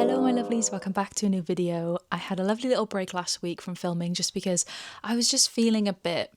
Hello my lovelies, welcome back to a new video. I had a lovely little break last week from filming just because I was just feeling a bit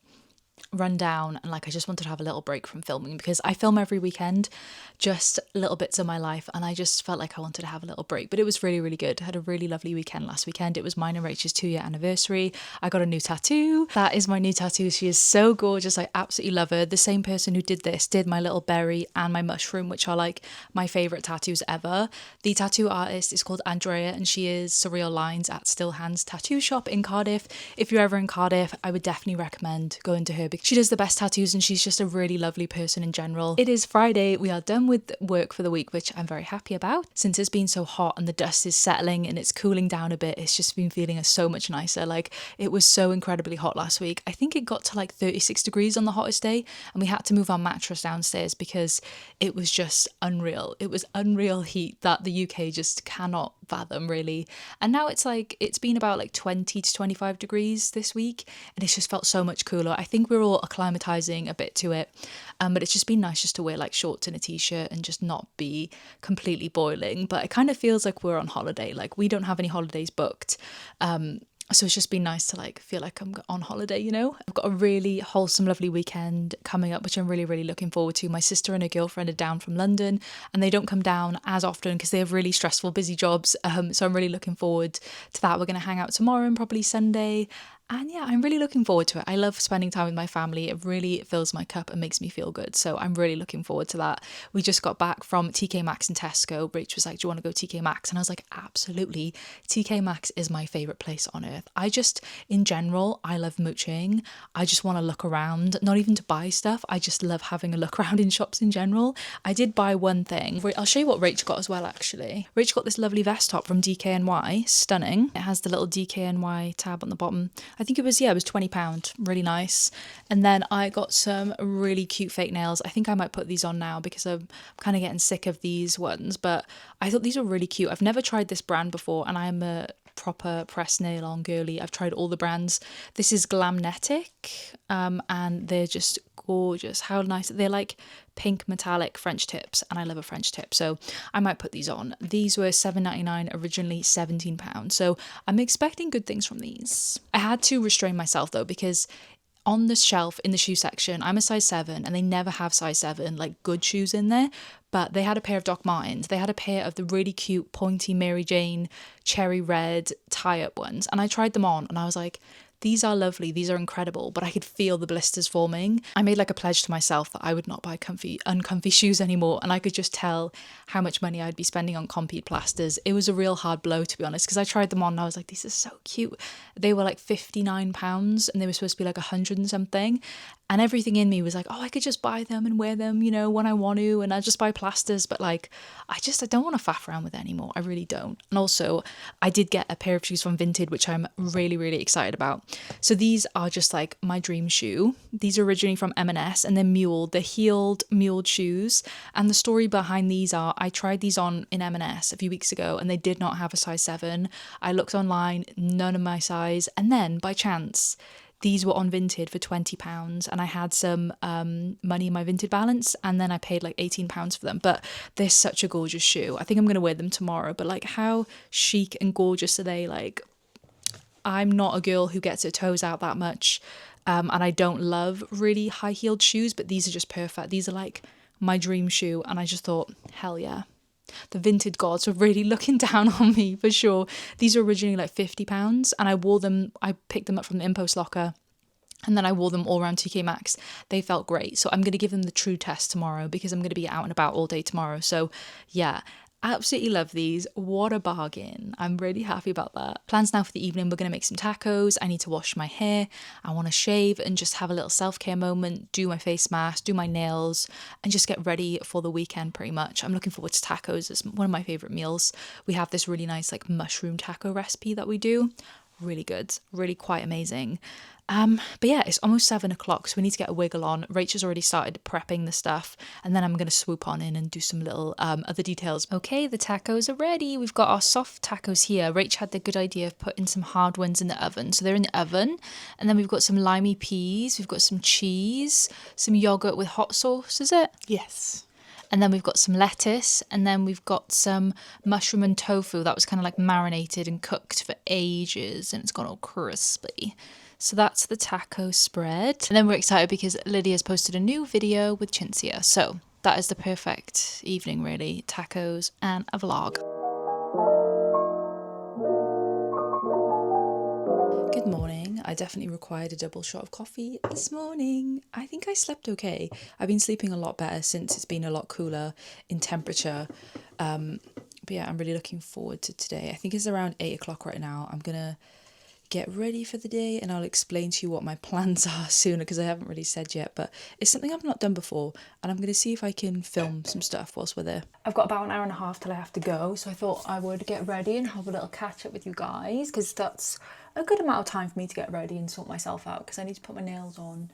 run down and like I just wanted to have a little break from filming because I film every weekend, just little bits of my life, and I just felt like I wanted to have a little break. But it was really, really good. I had a really lovely weekend last weekend. It was mine and Rachel's 2-year anniversary. I got a new tattoo. That is my new tattoo. She is so gorgeous. I absolutely love her. The same person who did this did my little berry and my mushroom, which are like my favourite tattoos ever. The tattoo artist is called Andrea and she is Surreal Lines at Still Hands Tattoo Shop in Cardiff. If you're ever in Cardiff, I would definitely recommend going to her because she does the best tattoos and she's just a really lovely person in general. It is Friday. We are done with work for the week, which I'm very happy about. Since it's been so hot and the dust is settling and it's cooling down a bit, it's just been feeling so much nicer. Like, it was so incredibly hot last week. I think it got to like 36 degrees on the hottest day and we had to move our mattress downstairs because it was just unreal. It was unreal heat that the UK just cannot fathom, really. And now it's been about like 20 to 25 degrees this week and it's just felt so much cooler. I think we're all acclimatizing a bit to it, but it's just been nice just to wear like shorts and a t-shirt and just not be completely boiling. But it kind of feels like we're on holiday. Like, we don't have any holidays booked, so it's just been nice to like feel like I'm on holiday, you know. I've got a really wholesome, lovely weekend coming up, which I'm really, really looking forward to. My sister and her girlfriend are down from London and they don't come down as often because they have really stressful, busy jobs. So I'm really looking forward to that. We're going to hang out tomorrow and probably Sunday. And yeah, I'm really looking forward to it. I love spending time with my family. It really fills my cup and makes me feel good. So I'm really looking forward to that. We just got back from TK Maxx and Tesco. Rach was like, do you want to go TK Maxx? And I was like, absolutely. TK Maxx is my favourite place on earth. In general, I love mooching. I just want to look around, not even to buy stuff. I just love having a look around in shops in general. I did buy one thing. I'll show you what Rach got as well, actually. Rach got this lovely vest top from DKNY. Stunning. It has the little DKNY tab on the bottom. I think it was £20, really nice. And then I got some really cute fake nails. I think I might put these on now because I'm kind of getting sick of these ones, but I thought these were really cute. I've never tried this brand before and I'm a proper press nail on girly. I've tried all the brands. This is Glamnetic, and they're just gorgeous. How nice. They're like pink metallic French tips and I love a French tip, so I might put these on. These were £7.99, originally £17, so I'm expecting good things from these. I had to restrain myself though because on the shelf in the shoe section, I'm a size 7 and they never have size 7 like good shoes in there, but they had a pair of Doc Martens. They had a pair of the really cute pointy Mary Jane cherry red tie-up ones and I tried them on and I was like, these are lovely, these are incredible, but I could feel the blisters forming. I made like a pledge to myself that I would not buy uncomfy shoes anymore, and I could just tell how much money I'd be spending on Compeed plasters. It was a real hard blow, to be honest, because I tried them on and I was like, these are so cute. They were like £59 and they were supposed to be like 100 and something. And everything in me was like, oh, I could just buy them and wear them, you know, when I want to, and I'll just buy plasters. But like, I don't want to faff around with it anymore. I really don't. And also, I did get a pair of shoes from Vinted, which I'm really, really excited about. So these are just like my dream shoe. These are originally from M&S and they're muled. They're heeled, muled shoes. And the story behind these are, I tried these on in M&S a few weeks ago and they did not have a size 7. I looked online, none of my size. And then by chance, these were on Vinted for £20 and I had some money in my Vinted balance and then I paid like £18 for them. But they're such a gorgeous shoe. I think I'm going to wear them tomorrow. But like, how chic and gorgeous are they? Like, I'm not a girl who gets her toes out that much, and I don't love really high-heeled shoes, but these are just perfect. These are like my dream shoe and I just thought, hell yeah. The Vinted gods were really looking down on me for sure. These were originally like £50 and I picked them up from the InPost locker and then I wore them all around TK Maxx. They felt great. So I'm going to give them the true test tomorrow because I'm going to be out and about all day tomorrow. So yeah, absolutely love these. What a bargain. I'm really happy about that. Plans now for the evening, we're going to make some tacos. I need to wash my hair. I want to shave and just have a little self-care moment, do my face mask, do my nails, and just get ready for the weekend pretty much. I'm looking forward to tacos. It's one of my favourite meals. We have this really nice like mushroom taco recipe that we do. Really good, really quite amazing. But yeah, it's almost 7 o'clock, so we need to get a wiggle on. Rachel's already started prepping the stuff, and then I'm going to swoop on in and do some little other details. Okay, the tacos are ready. We've got our soft tacos here. Rach had the good idea of putting some hard ones in the oven. So they're in the oven, and then we've got some limey peas, we've got some cheese, some yogurt with hot sauce, is it? Yes. And then we've got some lettuce, and then we've got some mushroom and tofu that was kind of like marinated and cooked for ages, and it's gone all crispy. So that's the taco spread. And then we're excited because Lydia's posted a new video with Cinzia. So that is the perfect evening, really. Tacos and a vlog. Good morning. I definitely required a double shot of coffee this morning. I think I slept okay. I've been sleeping a lot better since it's been a lot cooler in temperature. But yeah, I'm really looking forward to today. I think it's around 8 o'clock right now. I'm gonna get ready for the day and I'll explain to you what my plans are sooner because I haven't really said yet, but it's something I've not done before and I'm going to see if I can film some stuff whilst we're there. I've got about an hour and a half till I have to go, so I thought I would get ready and have a little catch up with you guys because that's a good amount of time for me to get ready and sort myself out because I need to put my nails on.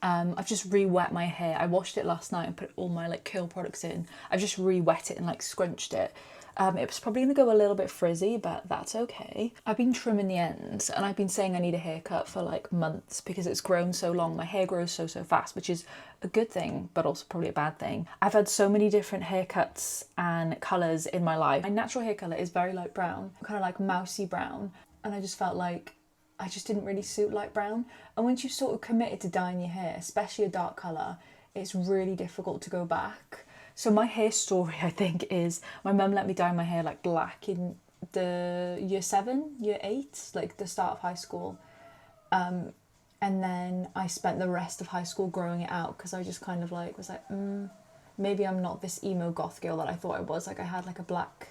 I've just re-wet my hair. I washed it last night and put all my like curl products in. I've just re-wet it and like scrunched it. It was probably going to go a little bit frizzy, but that's okay. I've been trimming the ends and I've been saying I need a haircut for like months because it's grown so long. My hair grows so fast, which is a good thing, but also probably a bad thing. I've had so many different haircuts and colours in my life. My natural hair colour is very light brown, kind of like mousy brown. And I just felt like I just didn't really suit light brown. And once you've sort of committed to dyeing your hair, especially a dark colour, it's really difficult to go back. So my hair story, I think, is my mum let me dye my hair like black in the year 7, year 8, like the start of high school. And then I spent the rest of high school growing it out because I just kind of like was like, maybe I'm not this emo goth girl that I thought I was. Like I had like a black,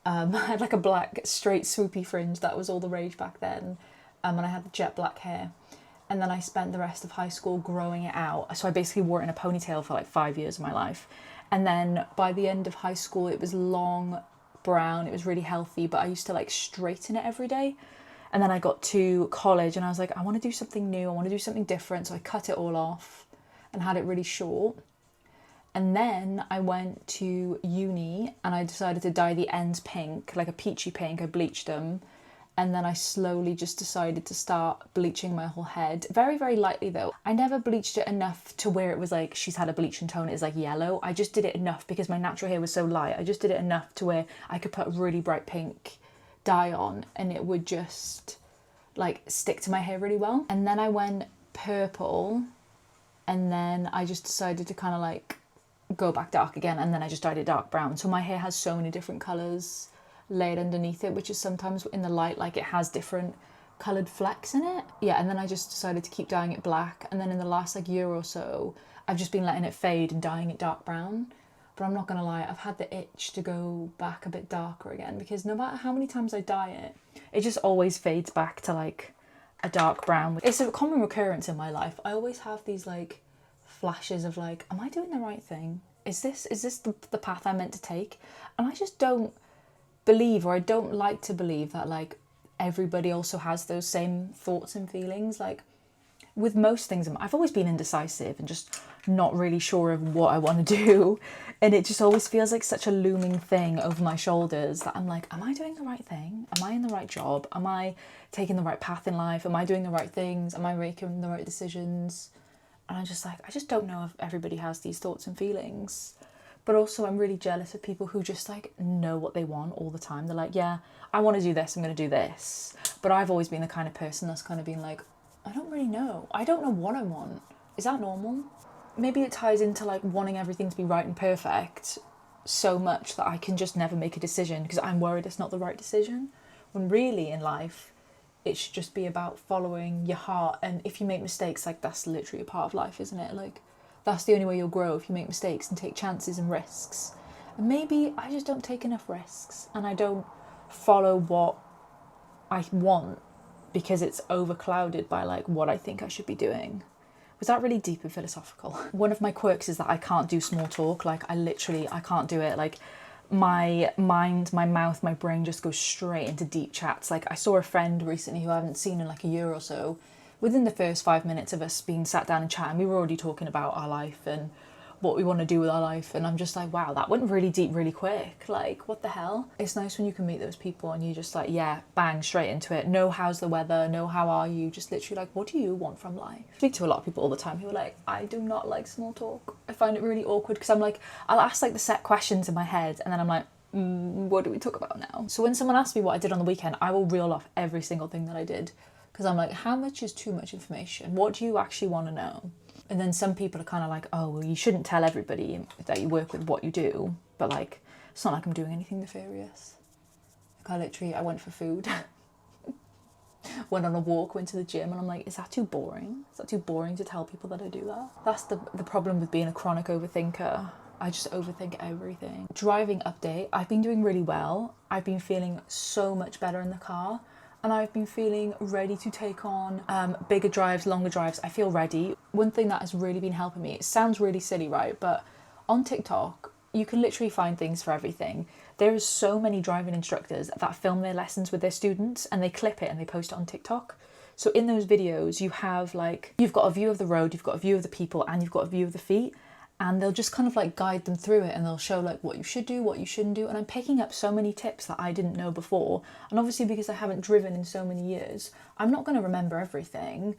I had like a black straight swoopy fringe. That was all the rage back then. And I had the jet black hair. And then I spent the rest of high school growing it out. So I basically wore it in a ponytail for like 5 years of my life. And then by the end of high school, it was long brown. It was really healthy, but I used to like straighten it every day. And then I got to college and I was like, I want to do something new. I want to do something different. So I cut it all off and had it really short. And then I went to uni and I decided to dye the ends pink, like a peachy pink. I bleached them. And then I slowly just decided to start bleaching my whole head. Very, very lightly though. I never bleached it enough to where it was like, she's had a bleaching tone, it's like yellow. I just did it enough because my natural hair was so light. I just did it enough to where I could put really bright pink dye on and it would just like stick to my hair really well. And then I went purple and then I just decided to kind of like go back dark again and then I just dyed it dark brown. So my hair has so many different colours layered underneath it, which is sometimes in the light like it has different coloured flecks in it. Yeah, and then I just decided to keep dyeing it black, and then in the last like year or so I've just been letting it fade and dyeing it dark brown. But I'm not gonna lie, I've had the itch to go back a bit darker again because no matter how many times I dye it, it just always fades back to like a dark brown. It's a common recurrence in my life. I always have these like flashes of like, am I doing the right thing? Is this the path I'm meant to take? And I just don't believe, or I don't like to believe that like everybody also has those same thoughts and feelings. Like with most things, I've always been indecisive and just not really sure of what I want to do, and it just always feels like such a looming thing over my shoulders that I'm like, am I doing the right thing? Am I in the right job? Am I taking the right path in life? Am I doing the right things? Am I making the right decisions? And I'm just like, I just don't know if everybody has these thoughts and feelings. But also I'm really jealous of people who just like know what they want all the time. They're like, yeah, I want to do this, I'm going to do this. But I've always been the kind of person that's kind of been like, I don't really know. I don't know what I want. Is that normal? Maybe it ties into like wanting everything to be right and perfect so much that I can just never make a decision because I'm worried it's not the right decision. When really in life, it should just be about following your heart. And if you make mistakes, like that's literally a part of life, isn't it? Like, that's the only way you'll grow, if you make mistakes and take chances and risks. And maybe I just don't take enough risks and I don't follow what I want because it's overclouded by like what I think I should be doing. Was that really deep and philosophical? One of my quirks is that I can't do small talk. Like I can't do it. Like my mind, my mouth, my brain just goes straight into deep chats. Like I saw a friend recently who I haven't seen in like a year or so. Within the first 5 minutes of us being sat down and chatting, we were already talking about our life and what we want to do with our life. And I'm just like, wow, that went really deep really quick. Like, what the hell? It's nice when you can meet those people and you just like, yeah, bang, straight into it. No, how's the weather? No, how are you? Just literally like, what do you want from life? I speak to a lot of people all the time who are like, I do not like small talk. I find it really awkward because I'm like, I'll ask like the set questions in my head and then I'm like, what do we talk about now? So when someone asks me what I did on the weekend, I will reel off every single thing that I did. Because I'm like, how much is too much information? What do you actually want to know? And then some people are kind of like, oh, well, you shouldn't tell everybody that you work with what you do. But like, it's not like I'm doing anything nefarious. Like I went for food. Went on a walk, went to the gym, and I'm like, is that too boring? Is that too boring to tell people that I do that? That's the problem with being a chronic overthinker. I just overthink everything. Driving update, I've been doing really well. I've been feeling so much better in the car. And I've been feeling ready to take on bigger drives, longer drives. I feel ready. One thing that has really been helping me, it sounds really silly, right? But on TikTok, you can literally find things for everything. There is so many driving instructors that film their lessons with their students and they clip it and they post it on TikTok. So in those videos, you have like, you've got a view of the road, you've got a view of the people, and you've got a view of the feet. And they'll just kind of like guide them through it and they'll show like what you should do, what you shouldn't do. And I'm picking up so many tips that I didn't know before. And obviously because I haven't driven in so many years, I'm not going to remember everything.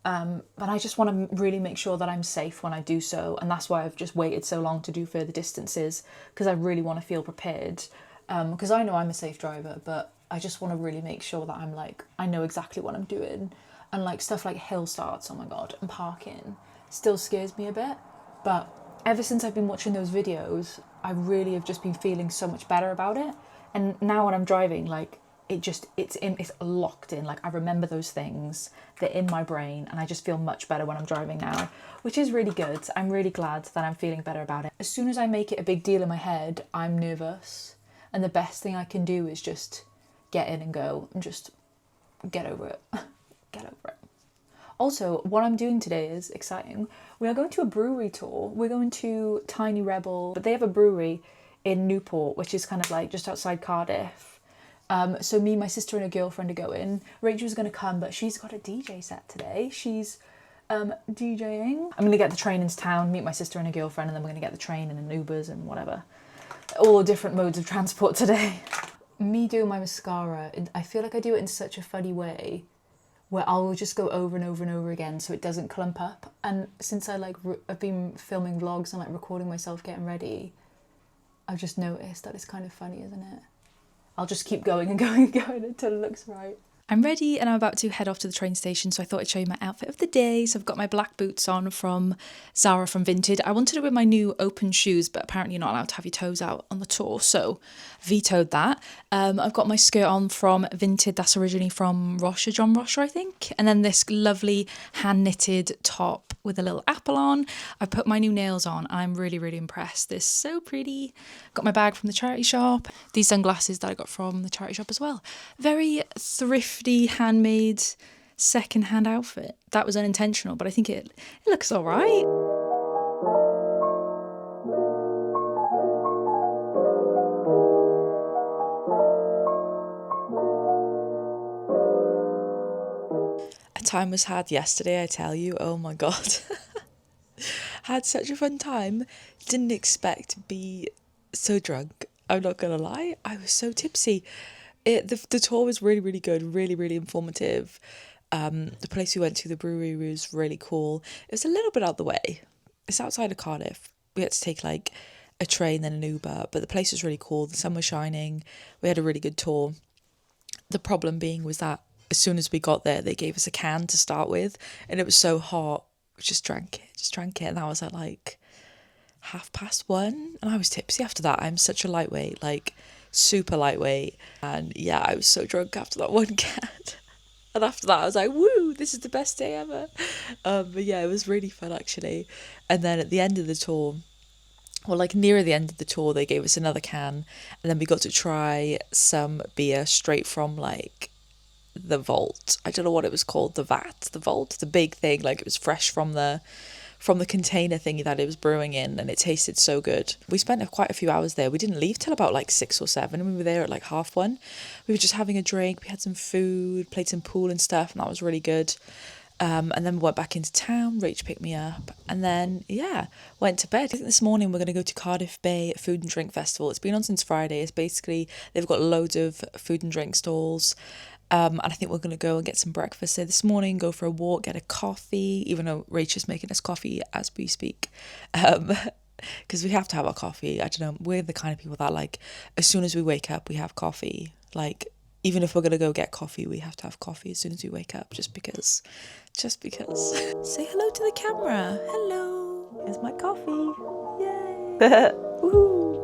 But I just want to really make sure that I'm safe when I do so. And that's why I've just waited so long to do further distances, because I really want to feel prepared. Because I know I'm a safe driver, but I just want to really make sure that I'm like, I know exactly what I'm doing. And like stuff like hill starts, oh my God, and parking still scares me a bit. But ever since I've been watching those videos, I really have just been feeling so much better about it. And now when I'm driving, like it's locked in. Like I remember those things, they're in my brain, and I just feel much better when I'm driving now, which is really good. I'm really glad that I'm feeling better about it. As soon as I make it a big deal in my head, I'm nervous. And the best thing I can do is just get in and go and just get over it. Get over it. Also, what I'm doing today is exciting. We are going to a brewery tour. We're going to Tiny Rebel, but they have a brewery in Newport, which is kind of like just outside Cardiff. So me, my sister and a girlfriend are going. Rachel's going to come, but she's got a DJ set today. She's DJing. I'm going to get the train into town, meet my sister and a girlfriend, and then we're going to get the train and an Ubers and whatever. All different modes of transport today. Me doing my mascara, I feel like I do it in such a funny way, where I'll just go over and over and over again so it doesn't clump up. And since I like I've been filming vlogs and like recording myself getting ready, I've just noticed that it's kind of funny, isn't it? I'll just keep going and going and going until it looks right. I'm ready and I'm about to head off to the train station, so I thought I'd show you my outfit of the day. So I've got my black boots on from Zara from Vinted. I wanted it with my new open shoes, but apparently you're not allowed to have your toes out on the tour, so vetoed that. I've got my skirt on from Vinted, that's originally from Rocha, John Rocha, I think. And then this lovely hand-knitted top with a little apple on. I put my new nails on. I'm really, really impressed. They're so pretty. Got my bag from the charity shop. These sunglasses that I got from the charity shop as well. Very thrifty, handmade, second-hand outfit. That was unintentional, but I think it looks all right. Time was had yesterday, I tell you. Oh my God. Had such a fun time. Didn't expect to be so drunk. I'm not gonna lie. I was so tipsy. The tour was really, really good, really, really informative. The place we went to, the brewery, was really cool. It was a little bit out the way. It's outside of Cardiff. We had to take like a train, then an Uber, but the place was really cool. The sun was shining. We had a really good tour. The problem being was that as soon as we got there, they gave us a can to start with, and it was so hot. We just drank it, and that was at like 1:30, and I was tipsy after that. I'm such a lightweight, like super lightweight, and yeah, I was so drunk after that one can. And after that, I was like, woo, this is the best day ever. But yeah, it was really fun actually. And then at the end of the tour, well, like nearer the end of the tour, they gave us another can, and then we got to try some beer straight from like the vault. I don't know what it was called, the vault, the big thing, like it was fresh from the container thingy that it was brewing in, and it tasted so good. We spent quite a few hours there. We didn't leave till about like 6 or 7, and we were there at like 1:30. We were just having a drink, we had some food, played some pool and stuff, and that was really good. And then we went back into town. Rach picked me up, and then went to bed. I think this morning we're going to go to Cardiff Bay Food and Drink Festival. It's been on since Friday. It's basically, they've got loads of food and drink stalls. And I think we're going to go and get some breakfast there this morning, go for a walk, get a coffee, even though Rach is making us coffee as we speak. Because we have to have our coffee. I don't know, we're the kind of people that, like, as soon as we wake up, we have coffee. Like, even if we're going to go get coffee, we have to have coffee as soon as we wake up, just because. Say hello to the camera. Hello. Here's my coffee. Yay. Woohoo.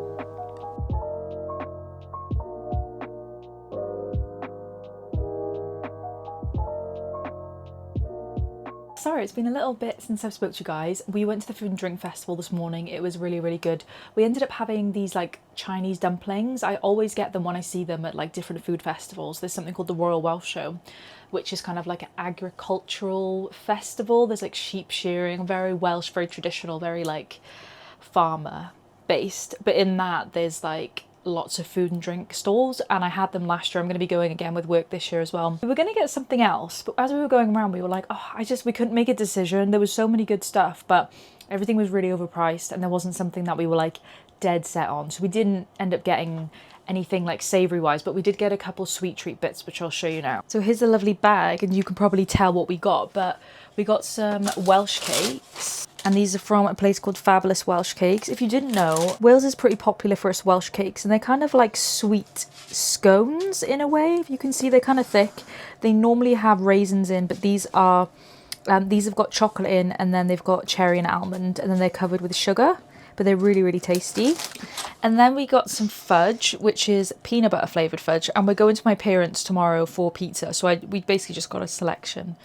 Sorry, it's been a little bit since I've spoke to you guys. We went to the Food and Drink Festival this morning. It was really, really good. We ended up having these like Chinese dumplings. I always get them when I see them at like different food festivals. There's something called the Royal Welsh Show, which is kind of like an agricultural festival. There's like sheep shearing, very Welsh, very traditional, very like farmer based. But in that there's like lots of food and drink stalls, and I had them last year. I'm going to be going again with work this year as well. We were going to get something else, but as we were going around we were like, we couldn't make a decision. There was so many good stuff, but everything was really overpriced and there wasn't something that we were like dead set on, so we didn't end up getting anything like savoury wise, but we did get a couple sweet treat bits which I'll show you now. So here's a lovely bag, and you can probably tell what we got, but we got some Welsh cakes. And these are from a place called Fabulous Welsh Cakes. If you didn't know, Wales is pretty popular for its Welsh cakes, and they're kind of like sweet scones in a way. If you can see, they're kind of thick. They normally have raisins in, but these have got chocolate in, and then they've got cherry and almond, and then they're covered with sugar, but they're really, really tasty. And then we got some fudge, which is peanut butter flavoured fudge, and we're going to my parents' tomorrow for pizza, so we basically just got a selection.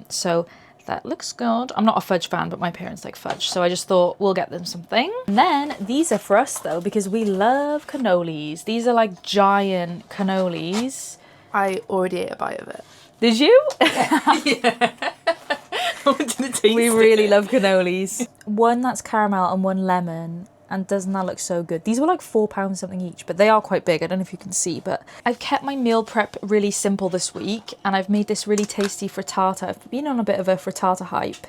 So that looks good. I'm not a fudge fan, but my parents like fudge, so I just thought we'll get them something. And then these are for us though, because we love cannolis. These are like giant cannolis. I already ate a bite of it. Did you? Yeah. We really love cannolis. One that's caramel and one lemon, and doesn't that look so good? These were like £4 something each, but they are quite big. I don't know if you can see, but I've kept my meal prep really simple this week, and I've made this really tasty frittata. I've been on a bit of a frittata hype.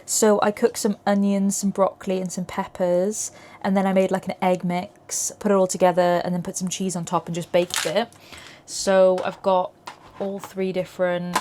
So I cooked some onions, some broccoli and some peppers, and then I made like an egg mix, put it all together, and then put some cheese on top and just baked it. So I've got all 3 different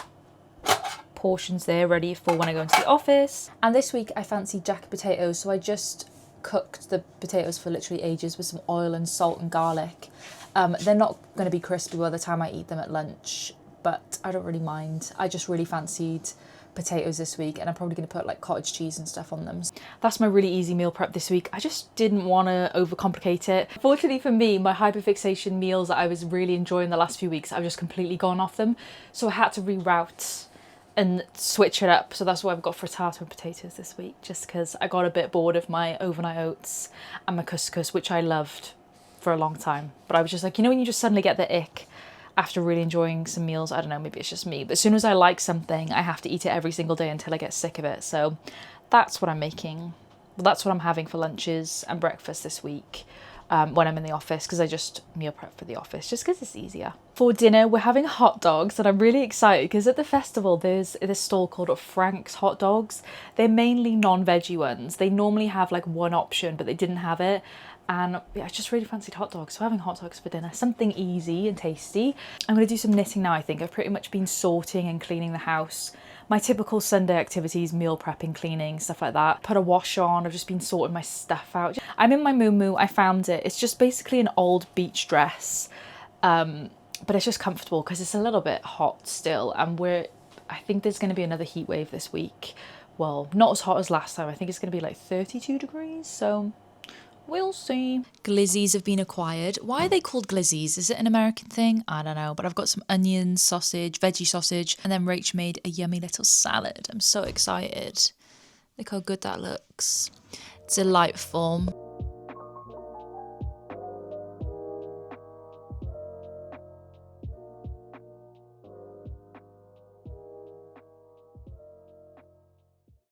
portions there ready for when I go into the office. And this week I fancied jacket potatoes, so I just cooked the potatoes for literally ages with some oil and salt and garlic. They're not going to be crispy by the time I eat them at lunch, but I don't really mind. I just really fancied potatoes this week, and I'm probably going to put like cottage cheese and stuff on them. That's my really easy meal prep this week. I just didn't want to overcomplicate it. Fortunately for me, my hyperfixation meals that I was really enjoying the last few weeks, I've just completely gone off them, so I had to reroute and switch it up. So that's why I've got frittata and potatoes this week, just because I got a bit bored of my overnight oats and my couscous, which I loved for a long time. But I was just like, you know when you just suddenly get the ick after really enjoying some meals? I don't know, maybe it's just me, but as soon as I like something, I have to eat it every single day until I get sick of it. So that's what I'm making. Well, that's what I'm having for lunches and breakfast this week. When I'm in the office, because I just meal prep for the office just because it's easier. For dinner we're having hot dogs, and I'm really excited because at the festival there's this stall called Frank's Hot Dogs. They're mainly non-veggie ones. They normally have like one option, but they didn't have it, and I just really fancied hot dogs, so having hot dogs for dinner, something easy and tasty. I'm going to do some knitting now. I think I've pretty much been sorting and cleaning the house. My typical Sunday activities, meal prepping, cleaning, stuff like that. Put a wash on, I've just been sorting my stuff out. I'm in my muumuu, I found it. It's just basically an old beach dress, but it's just comfortable because it's a little bit hot still, and I think there's going to be another heat wave this week. Well, not as hot as last time. I think it's going to be like 32 degrees, so we'll see. Glizzies have been acquired. Why are they called glizzies? Is it an American thing? I don't know, but I've got some onions, sausage, veggie sausage, and then Rach made a yummy little salad. I'm so excited. Look how good that looks. Delightful.